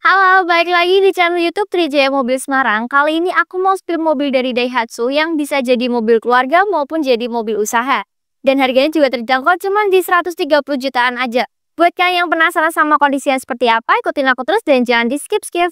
Halo, balik lagi di channel YouTube Trijaya Mobil Semarang. Kali ini aku mau spill mobil dari Daihatsu yang bisa jadi mobil keluarga maupun jadi mobil usaha. Dan harganya juga terjangkau cuma di 130 jutaan aja. Buat kalian yang penasaran sama kondisinya seperti apa, ikutin aku terus dan jangan di skip-skip.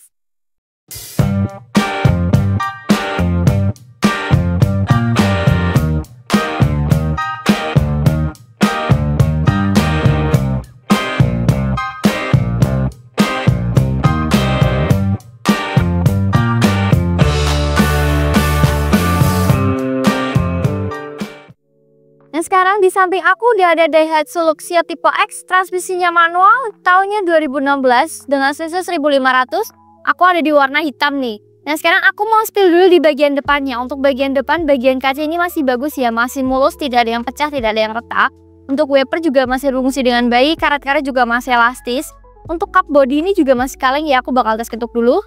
Nah, sekarang di samping aku udah ada Daihatsu Luxia tipe X, transmisinya manual, tahunnya 2016 dengan cc 1500. Aku ada di warna hitam nih. Nah, sekarang aku mau spill dulu di bagian depannya. Untuk bagian depan, bagian kaca ini masih bagus ya, masih mulus, tidak ada yang pecah, tidak ada yang retak. Untuk wiper juga masih berfungsi dengan baik, karet-karet juga masih elastis. Untuk kap body ini juga masih kaleng ya, aku bakal tes ketuk dulu.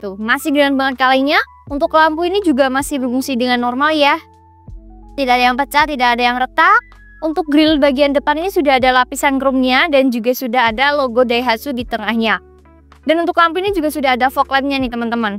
Tuh, masih keren banget kalengnya. Untuk lampu ini juga masih berfungsi dengan normal ya. Tidak ada yang pecah, tidak ada yang retak. Untuk grill bagian depan ini sudah ada lapisan chrome-nya dan juga sudah ada logo Daihatsu di tengahnya. Dan untuk lampu ini juga sudah ada fog lamp-nya nih teman-teman.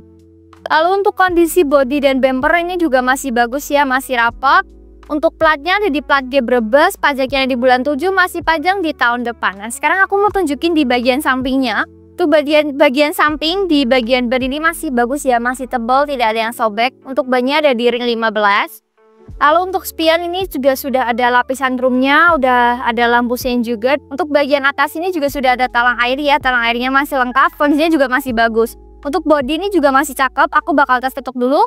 Lalu untuk kondisi bodi dan bumper ini juga masih bagus ya, masih rapat. Untuk platnya ada di plat G Brebes, pajaknya di bulan 7 masih pajang di tahun depan. Nah, sekarang aku mau tunjukin di bagian sampingnya. Tuh bagian samping di bagian ban ini masih bagus ya, masih tebal, tidak ada yang sobek. Untuk bannya ada di ring 15. Lalu untuk spion ini juga sudah ada lapisan chrome-nya, udah ada lampu sein juga. Untuk bagian atas ini juga sudah ada talang air ya, talang airnya masih lengkap, kondisinya juga masih bagus. Untuk bodi ini juga masih cakep, aku bakal tes ketuk dulu.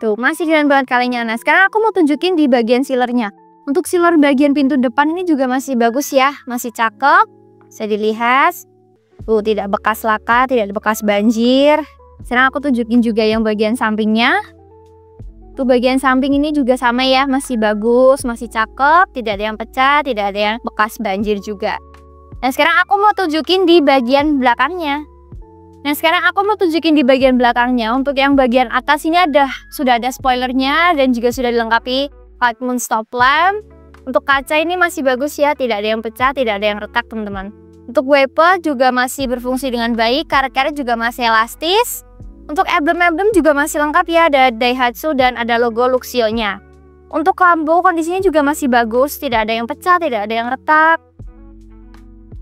Tuh, masih keren banget kalengnya. Nah, sekarang aku mau tunjukin di bagian sealernya. Untuk sealer bagian pintu depan ini juga masih bagus ya, masih cakep. Bisa dilihat. Tuh, tidak bekas laka, tidak bekas banjir. Sekarang aku tunjukin juga yang bagian sampingnya. Tuh bagian samping ini juga sama ya, masih bagus, masih cakep, tidak ada yang pecah, tidak ada yang bekas banjir juga. Nah, sekarang aku mau tunjukin di bagian belakangnya. Untuk yang bagian atas ini sudah ada spoilernya dan juga sudah dilengkapi light moon stop lamp. Untuk kaca ini masih bagus ya, tidak ada yang pecah, tidak ada yang retak teman-teman. Untuk wiper juga masih berfungsi dengan baik, karet-karet juga masih elastis. Untuk emblem juga masih lengkap ya, ada Daihatsu dan ada logo Luxio-nya. Untuk lampu kondisinya juga masih bagus, tidak ada yang pecah, tidak ada yang retak.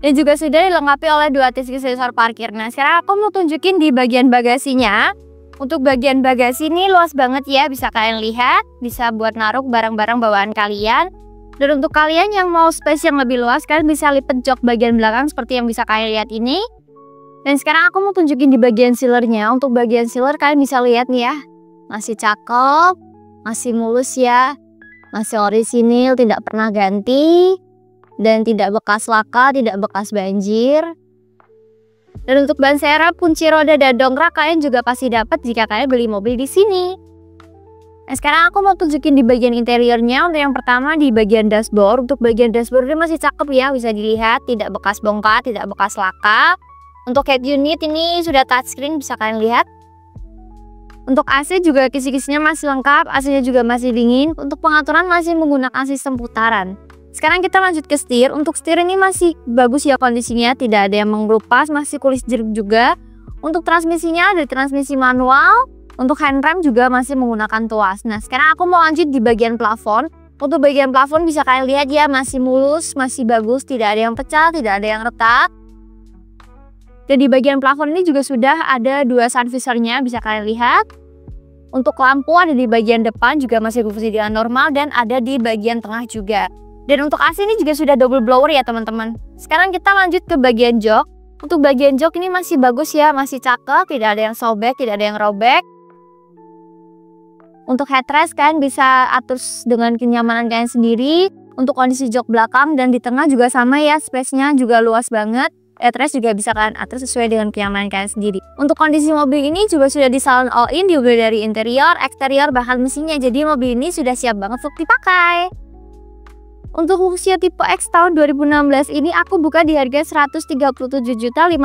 Dan juga sudah dilengkapi oleh 2 titik sensor parkir. Nah, sekarang aku mau tunjukin di bagian bagasinya. Untuk bagian bagasi ini luas banget ya, bisa kalian lihat, bisa buat naruh barang-barang bawaan kalian. Dan untuk kalian yang mau space yang lebih luas, kalian bisa lipat jok bagian belakang seperti yang bisa kalian lihat ini. Dan sekarang aku mau tunjukin di bagian sealernya. Untuk bagian sealer kalian bisa lihat nih ya, masih cakep, masih mulus ya, masih orisinil, tidak pernah ganti, dan tidak bekas laka, tidak bekas banjir. Dan untuk ban serep, kunci roda dan dongkrak kalian juga pasti dapat jika kalian beli mobil di sini. Nah, sekarang aku mau tunjukin di bagian interiornya. Untuk yang pertama di bagian dashboard. Untuk bagian dashboard ini masih cakep ya, bisa dilihat, tidak bekas bongkar, tidak bekas laka. Untuk head unit ini sudah touchscreen, bisa kalian lihat. Untuk AC juga kisi-kisinya masih lengkap, AC-nya juga masih dingin. Untuk pengaturan masih menggunakan sistem putaran. Sekarang kita lanjut ke setir. Untuk setir ini masih bagus ya kondisinya, tidak ada yang mengelupas, masih kulis jeruk juga. Untuk transmisinya ada transmisi manual. Untuk handrem juga masih menggunakan tuas. Nah, sekarang aku mau lanjut di bagian plafon. Untuk bagian plafon bisa kalian lihat ya, masih mulus, masih bagus, tidak ada yang pecah, tidak ada yang retak. Dan di bagian plafon ini juga sudah ada 2 sun visornya, bisa kalian lihat. Untuk lampu ada di bagian depan juga masih berfungsi dengan normal dan ada di bagian tengah juga. Dan untuk AC ini juga sudah double blower ya teman-teman. Sekarang kita lanjut ke bagian jok. Untuk bagian jok ini masih bagus ya, masih cakep, tidak ada yang sobek, tidak ada yang robek. Untuk headrest kalian bisa atur dengan kenyamanan kalian sendiri. Untuk kondisi jok belakang dan di tengah juga sama ya, space-nya juga luas banget. Headrest juga bisa kalian atur sesuai dengan kenyamanan kalian sendiri. Untuk kondisi mobil ini juga sudah disalon all-in, mulai dari interior, eksterior, bahkan mesinnya. Jadi mobil ini sudah siap banget untuk dipakai. Untuk Luxia tipe X tahun 2016 ini aku buka di harga 137.500.000,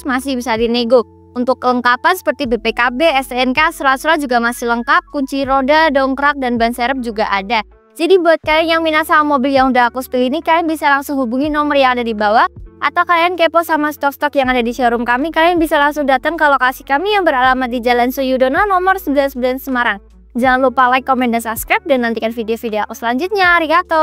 masih bisa dinego. Untuk kelengkapan seperti BPKB, STNK, surat-surat juga masih lengkap, kunci roda, dongkrak, dan ban serep juga ada. Jadi buat kalian yang minat sama mobil yang udah aku spill ini, kalian bisa langsung hubungi nomor yang ada di bawah. atau kalian kepo sama stok-stok yang ada di showroom kami, kalian bisa langsung datang ke lokasi kami yang beralamat di Jalan Suyudono nomor 99 Semarang. Jangan lupa like, komen, dan subscribe, dan nantikan video-video aku selanjutnya. Arigato!